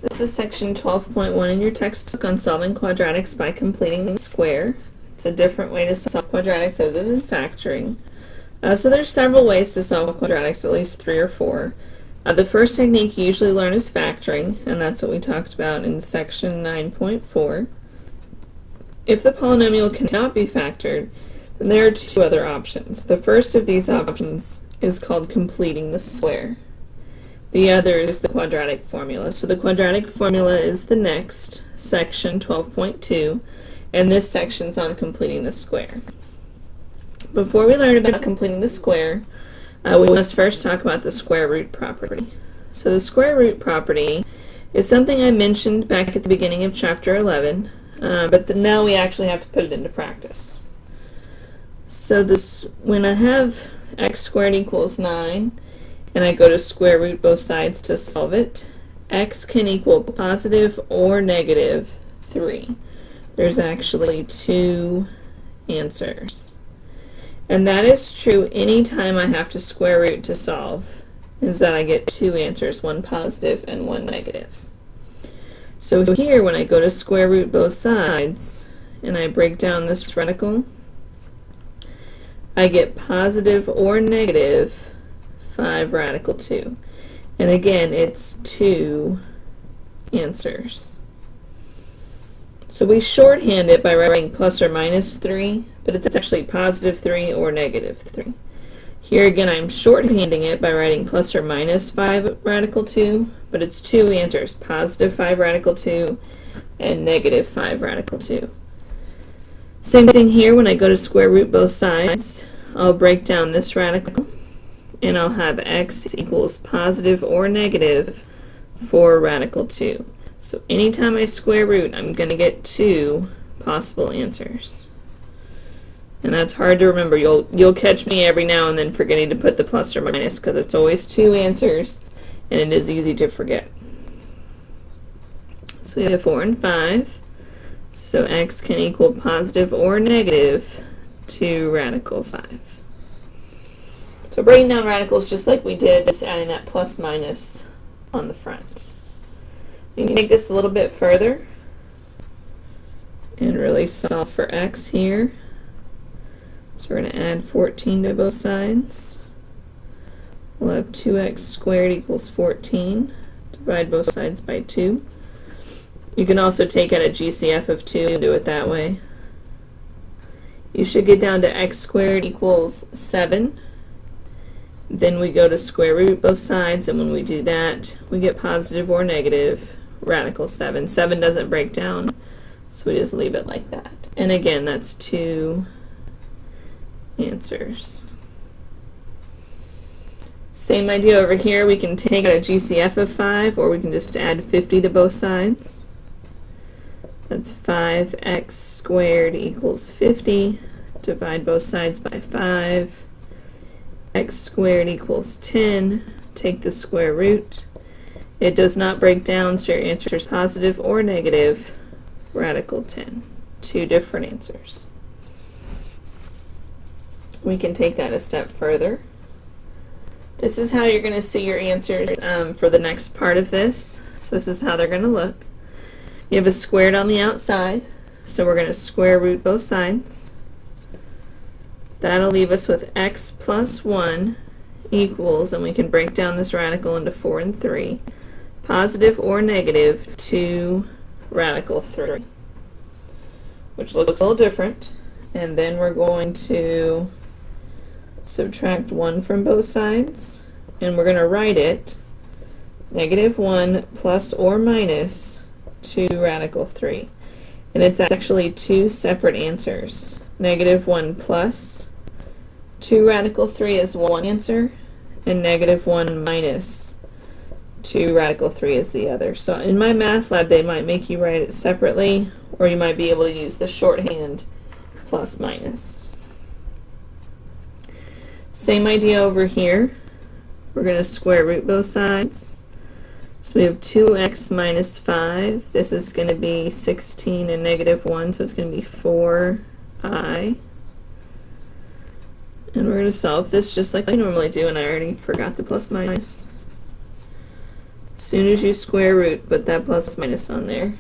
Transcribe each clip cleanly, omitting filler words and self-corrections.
This is section 12.1 in your textbook on solving quadratics by completing the square. It's a different way to solve quadratics other than factoring. So there's several ways to solve quadratics, at least 3 or 4. The first technique you usually learn is factoring, and that's what we talked about in section 9.4. If the polynomial cannot be factored, then there are 2 other options. The first of these options is called completing the square. The other is the quadratic formula. So the quadratic formula is the next, section 12.2, and this section's on completing the square. Before we learn about completing the square, we must first talk about the square root property. So the square root property is something I mentioned back at the beginning of chapter 11, but now we actually have to put it into practice. So when I have x squared equals 9, and I go to square root both sides to solve it, x can equal positive or negative 3. There's actually 2 answers. And that is true anytime I have to square root to solve, is that I get 2 answers, one positive and one negative. So here, when I go to square root both sides, and I break down this radical, I get positive or negative 5 radical 2. And again, it's 2 answers. So we shorthand it by writing plus or minus 3, but it's actually positive 3 or negative 3. Here again, I'm shorthanding it by writing plus or minus 5 radical 2, but it's 2 answers, positive 5 radical 2 and negative 5 radical 2. Same thing here, when I go to square root both sides, I'll break down this radical, and I'll have x equals positive or negative 4 radical 2. So anytime I square root, I'm going to get 2 possible answers. And that's hard to remember. You'll catch me every now and then forgetting to put the plus or minus, because it's always 2 answers, and it is easy to forget. So we have 4 and 5. So x can equal positive or negative 2 radical 5. So breaking down radicals just like we did, just adding that plus minus on the front. You can take this a little bit further and really solve for x here. So we're going to add 14 to both sides. We'll have 2x squared equals 14. Divide both sides by 2. You can also take out a GCF of 2 and do it that way. You should get down to x squared equals 7. Then we go to square root both sides, and when we do that, we get positive or negative radical 7. 7 doesn't break down, so we just leave it like that. And again, that's 2 answers. Same idea over here. We can take out a GCF of 5, or we can just add 50 to both sides. That's 5x squared equals 50. Divide both sides by 5. X squared equals 10. Take the square root. It does not break down, so your answer is positive or negative radical 10. 2 different answers. We can take that a step further. This is how you're going to see your answers for the next part of this. So this is how they're going to look. You have a squared on the outside, so we're going to square root both sides. That'll leave us with x plus 1 equals, and we can break down this radical into 4 and 3, positive or negative 2 radical 3, which looks a little different. And then we're going to subtract 1 from both sides, and we're going to write it negative 1 plus or minus 2 radical 3. And it's actually 2 separate answers. Negative 1 plus 2 radical 3 is one answer, and negative 1 minus 2 radical 3 is the other. So in my math lab, they might make you write it separately, or you might be able to use the shorthand plus minus. Same idea over here. We're going to square root both sides. So we have 2x minus 5. This is going to be 16 and negative 1, so it's going to be 4i. And we're going to solve this just like we normally do, and I already forgot the plus minus. As soon as you square root, put that plus minus on there.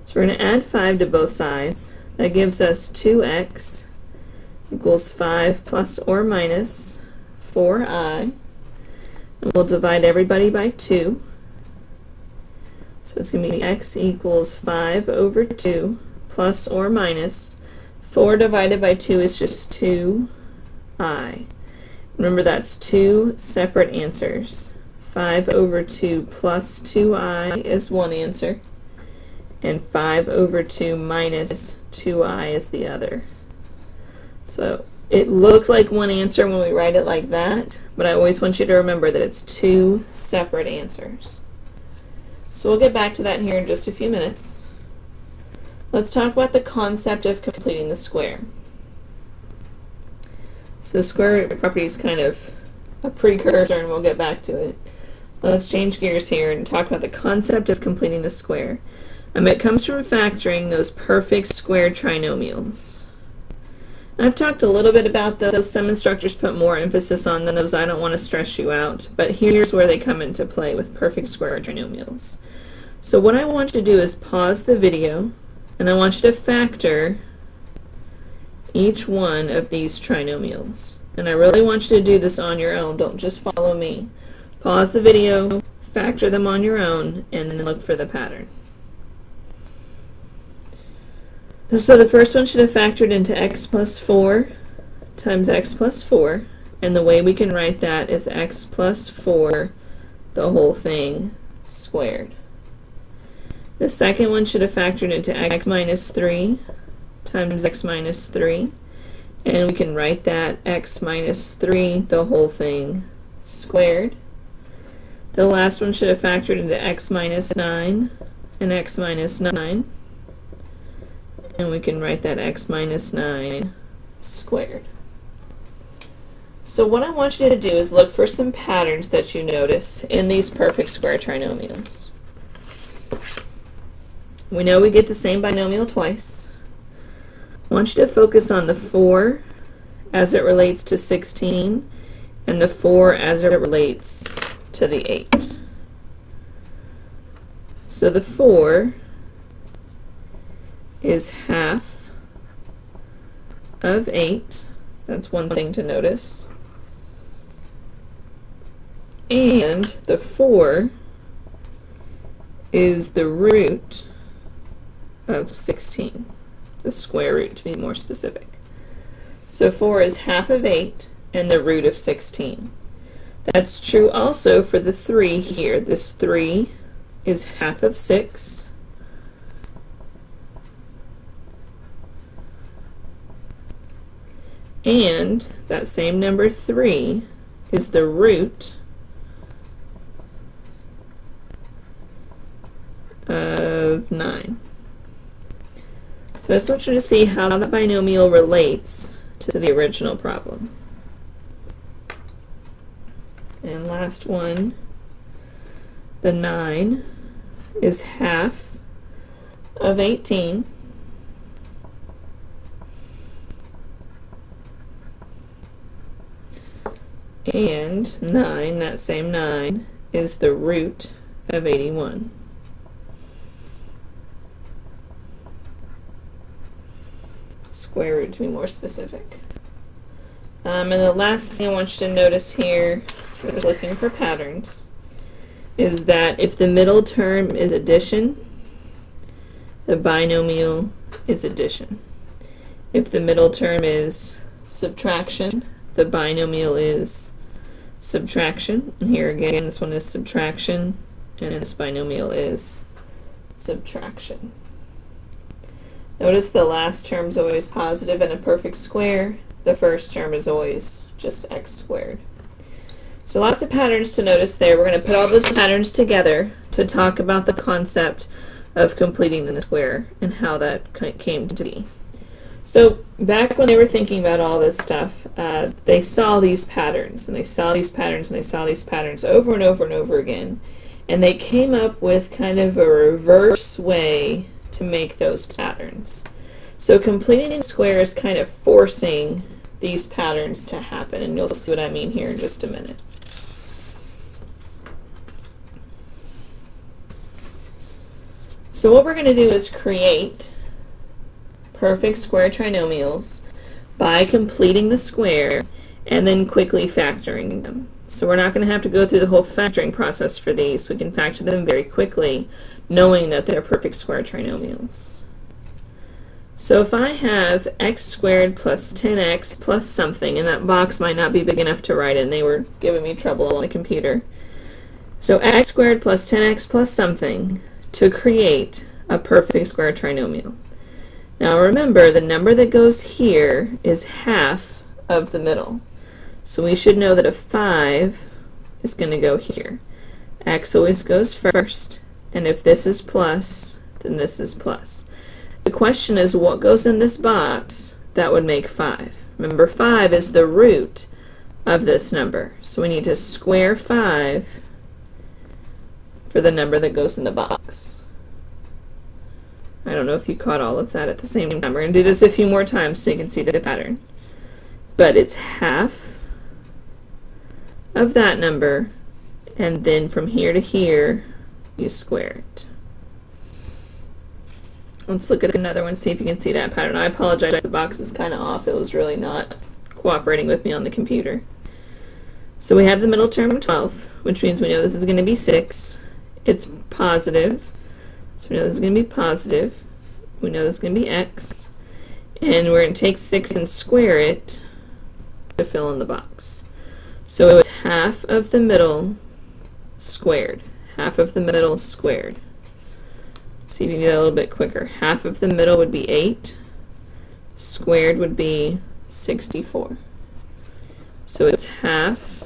So we're going to add 5 to both sides. That gives us 2x equals 5 plus or minus 4i. And we'll divide everybody by 2. So it's going to be x equals 5 over 2 plus or minus 4 divided by 2 is just 2i. Remember, that's two separate answers. 5 over 2 plus 2i is one answer, and 5 over 2 minus 2i is the other. So it looks like one answer when we write it like that, but I always want you to remember that it's two separate answers. So we'll get back to that here in just a few minutes. Let's talk about the concept of completing the square. So square root property is kind of a precursor, and we'll get back to it. Let's change gears here and talk about the concept of completing the square. It comes from factoring those perfect square trinomials. I've talked a little bit about those. Some instructors put more emphasis on those. I don't want to stress you out, but here's where they come into play with perfect square trinomials. So what I want you to do is pause the video, and I want you to factor each one of these trinomials. And I really want you to do this on your own. Don't just follow me. Pause the video, factor them on your own, and then look for the pattern. So the first one should have factored into x plus 4 times x plus 4, and the way we can write that is x plus 4, the whole thing, squared. The second one should have factored into x minus 3 times x minus 3, and we can write that x minus 3, the whole thing, squared. The last one should have factored into x minus 9 and x minus 9, and we can write that x minus 9 squared. So what I want you to do is look for some patterns that you notice in these perfect square trinomials. We know we get the same binomial twice. I want you to focus on the 4 as it relates to 16 and the 4 as it relates to the 8. So the 4 is half of 8. That's one thing to notice. And the 4 is the root of 16, the square root to be more specific. So 4 is half of 8 and the root of 16. That's true also for the 3 here. This 3 is half of 6. And that same number 3 is the root of 9. So I just want you to see how that binomial relates to the original problem. And last one, the 9 is half of 18. And 9, that same 9, is the root of 81. Square root to be more specific. And the last thing I want you to notice here, if you're looking for patterns, is that if the middle term is addition, the binomial is addition. If the middle term is subtraction, the binomial is subtraction. And here again, this one is subtraction, and this binomial is subtraction. Notice the last term is always positive in a perfect square. The first term is always just x squared. So lots of patterns to notice there. We're going to put all those patterns together to talk about the concept of completing the square and how that came to be. So back when they were thinking about all this stuff, they saw these patterns, and they saw these patterns, and they saw these patterns over and over and over again, and they came up with kind of a reverse way to make those patterns. So completing the square is kind of forcing these patterns to happen, and you'll see what I mean here in just a minute. So what we're going to do is create perfect square trinomials by completing the square and then quickly factoring them. So we're not going to have to go through the whole factoring process for these. We can factor them very quickly, knowing that they're perfect square trinomials. So if I have x squared plus 10x plus something, and that box might not be big enough to write in, they were giving me trouble on the computer. So x squared plus 10x plus something to create a perfect square trinomial. Now remember, the number that goes here is half of the middle. So we should know that a 5 is going to go here. X always goes first, and if this is plus, then this is plus. The question is, what goes in this box that would make 5? Remember, 5 is the root of this number. So we need to square 5 for the number that goes in the box. I don't know if you caught all of that at the same time. We're going to do this a few more times so you can see the pattern. But it's half of that number, and then from here to here, you square it. Let's look at another one, see if you can see that pattern. I apologize, the box is kind of off. It was really not cooperating with me on the computer. So we have the middle term 12, which means we know this is going to be 6. It's positive, so we know this is going to be positive. We know this is going to be x. And we're going to take 6 and square it to fill in the box. So it's half of the middle squared. Half of the middle squared. Let's see if you can do that a little bit quicker. Half of the middle would be 8. Squared would be 64. So it's half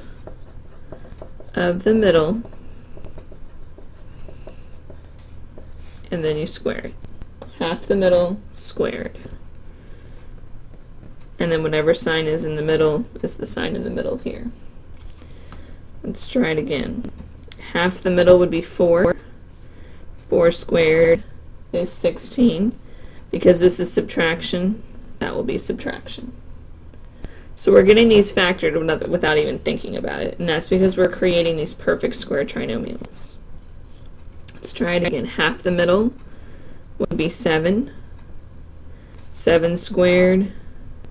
of the middle, and then you square it. Half the middle squared. And then whatever sign is in the middle is the sign in the middle here. Let's try it again. Half the middle would be 4. 4 squared is 16. Because this is subtraction, that will be subtraction. So we're getting these factored without even thinking about it, and that's because we're creating these perfect square trinomials. Let's try it again. Half the middle would be 7. 7 squared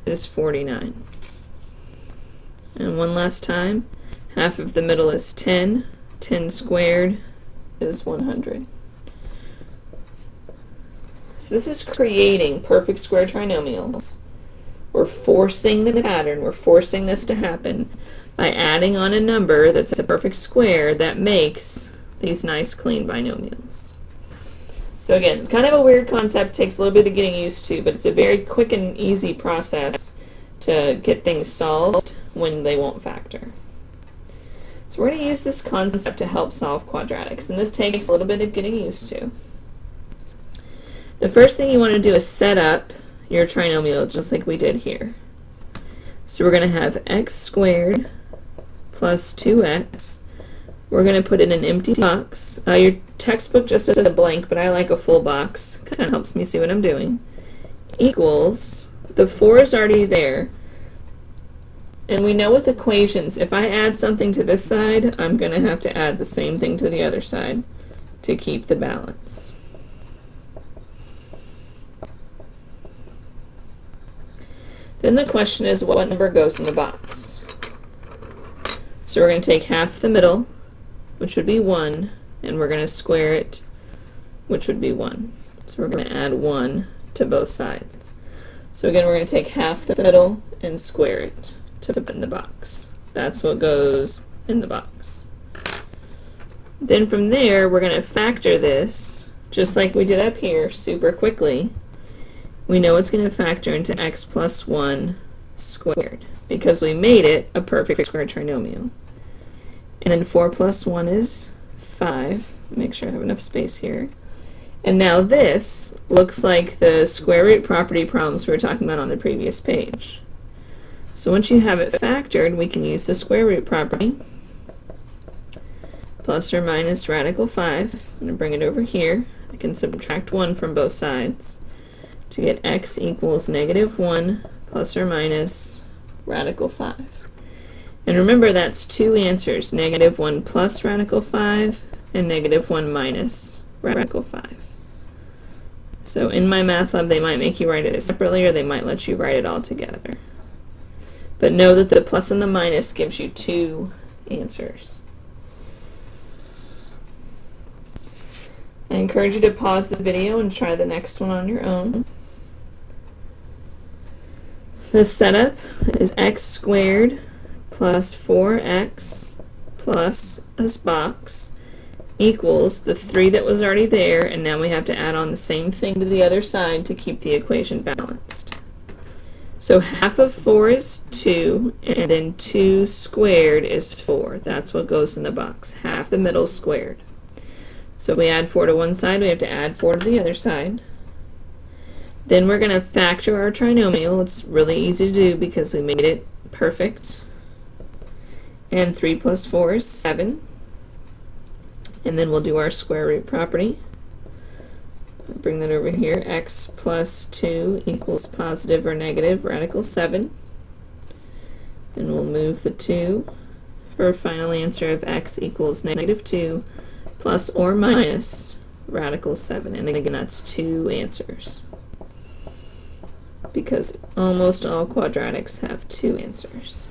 is 49. And one last time. Half of the middle is 10. 10 squared is 100. So this is creating perfect square trinomials. We're forcing the pattern, we're forcing this to happen by adding on a number that's a perfect square that makes these nice clean binomials. So again, it's kind of a weird concept, takes a little bit of getting used to, but it's a very quick and easy process to get things solved when they won't factor. So we're going to use this concept to help solve quadratics, and this takes a little bit of getting used to. The first thing you want to do is set up your trinomial just like we did here. So we're going to have x squared plus 2x. We're going to put in an empty box. Your textbook just says a blank, but I like a full box. Kind of helps me see what I'm doing. Equals, the 4 is already there. And we know with equations, if I add something to this side, I'm going to have to add the same thing to the other side to keep the balance. Then the question is, what number goes in the box? So we're going to take half the middle, which would be 1, and we're going to square it, which would be 1. So we're going to add 1 to both sides. So again, we're going to take half the middle and square it to put in the box. That's what goes in the box. Then from there, we're going to factor this, just like we did up here, super quickly. We know it's going to factor into x plus 1 squared, because we made it a perfect square trinomial. And then 4 plus 1 is 5. Make sure I have enough space here. And now this looks like the square root property problems we were talking about on the previous page. So once you have it factored, we can use the square root property. Plus or minus radical 5. I'm going to bring it over here. I can subtract 1 from both sides to get x equals negative 1 plus or minus radical 5. And remember, that's two answers, negative 1 plus radical 5 and negative 1 minus radical 5. So in my math lab, they might make you write it separately, or they might let you write it all together. But know that the plus and the minus gives you two answers. I encourage you to pause this video and try the next one on your own. The setup is x squared plus 4x plus this box equals the 3 that was already there, and now we have to add on the same thing to the other side to keep the equation balanced. So half of 4 is 2, and then 2 squared is 4. That's what goes in the box, half the middle squared. So if we add 4 to one side, we have to add 4 to the other side. Then we're going to factor our trinomial. It's really easy to do because we made it perfect. And 3 plus 4 is 7. And then we'll do our square root property. Bring that over here. X plus 2 equals positive or negative radical 7. Then we'll move the 2 for a final answer of x equals negative 2 plus or minus radical 7. And again, that's two answers, because almost all quadratics have two answers.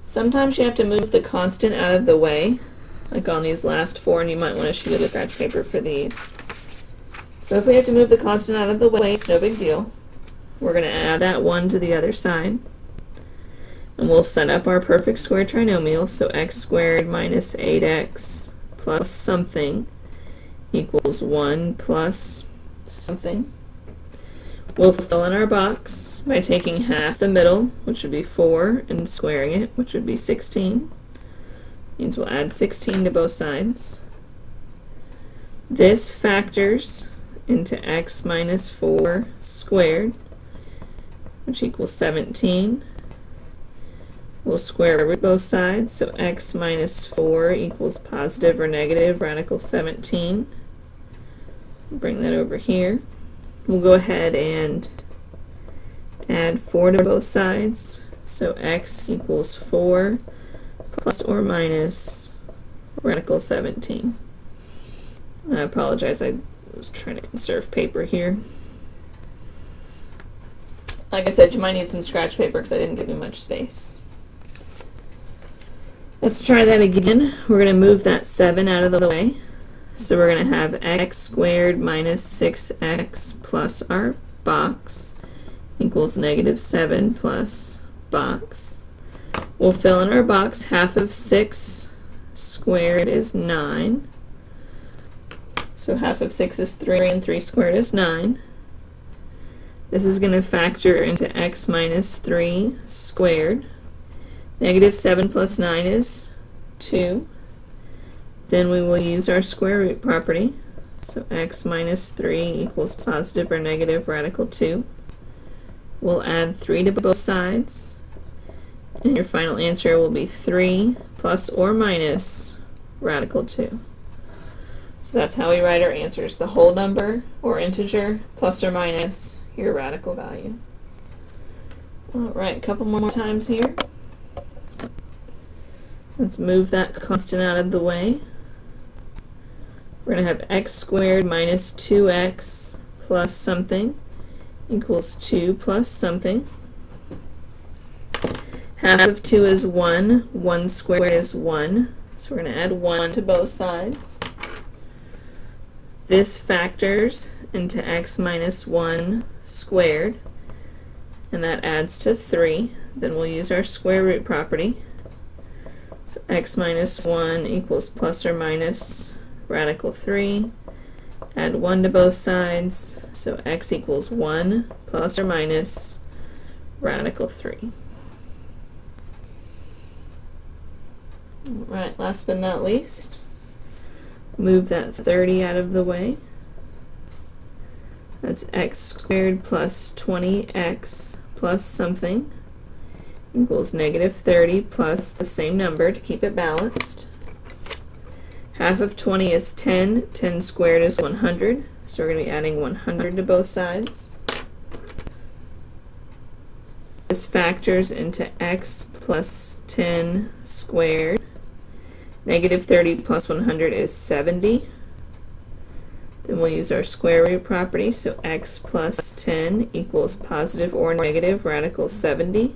Sometimes you have to move the constant out of the way, like on these last 4, and you might want to sheet of scratch paper for these. So if we have to move the constant out of the way, it's no big deal. We're going to add that 1 to the other side, and we'll set up our perfect square trinomial. So x squared minus 8x plus something equals 1 plus something. We'll fill in our box by taking half the middle, which would be 4, and squaring it, which would be 16. Means we'll add 16 to both sides. This factors into x minus 4 squared, which equals 17. We'll square root both sides, so x minus 4 equals positive or negative radical 17. Bring that over here. We'll go ahead and add 4 to both sides, so x equals 4 plus or minus radical 17. I apologize, I was trying to conserve paper here. Like I said, you might need some scratch paper because I didn't give you much space. Let's try that again. We're going to move that 7 out of the way. So we're going to have x squared minus 6x plus our box equals negative 7 plus box. We'll fill in our box. Half of 6 squared is 9. So half of 6 is 3, and 3 squared is 9. This is going to factor into x minus 3 squared. Negative 7 plus 9 is 2. Then we will use our square root property. So x minus 3 equals positive or negative radical 2. We'll add 3 to both sides, and your final answer will be 3 plus or minus radical 2. So that's how we write our answers: the whole number or integer plus or minus your radical value. Alright, a couple more times here. Let's move that constant out of the way. We're going to have x squared minus 2x plus something equals 2 plus something. Half of 2 is 1. 1 squared is 1. So we're going to add 1 to both sides. This factors into x minus 1 squared, and that adds to 3. Then we'll use our square root property. So x minus 1 equals plus or minus radical 3. Add 1 to both sides, so x equals 1 plus or minus radical 3. Alright, last but not least, move that 30 out of the way. That's x squared plus 20x plus something equals negative 30 plus the same number to keep it balanced. Half of 20 is 10. 10 squared is 100. So we're going to be adding 100 to both sides. This factors into x plus 10 squared. Negative 30 plus 100 is 70. Then we'll use our square root property, so x plus 10 equals positive or negative radical 70.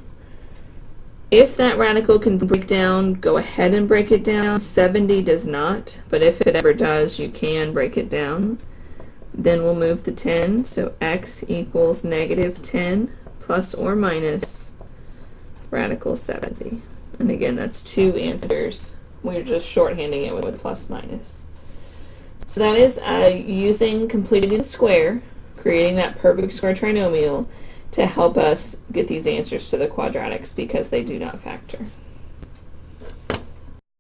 If that radical can break down, go ahead and break it down. 70 does not, but if it ever does, you can break it down. Then we'll move the 10, so x equals negative 10 plus or minus radical 70. And again, that's two answers. We're just shorthanding it with plus minus. So that is using completing the square, creating that perfect square trinomial to help us get these answers to the quadratics because they do not factor.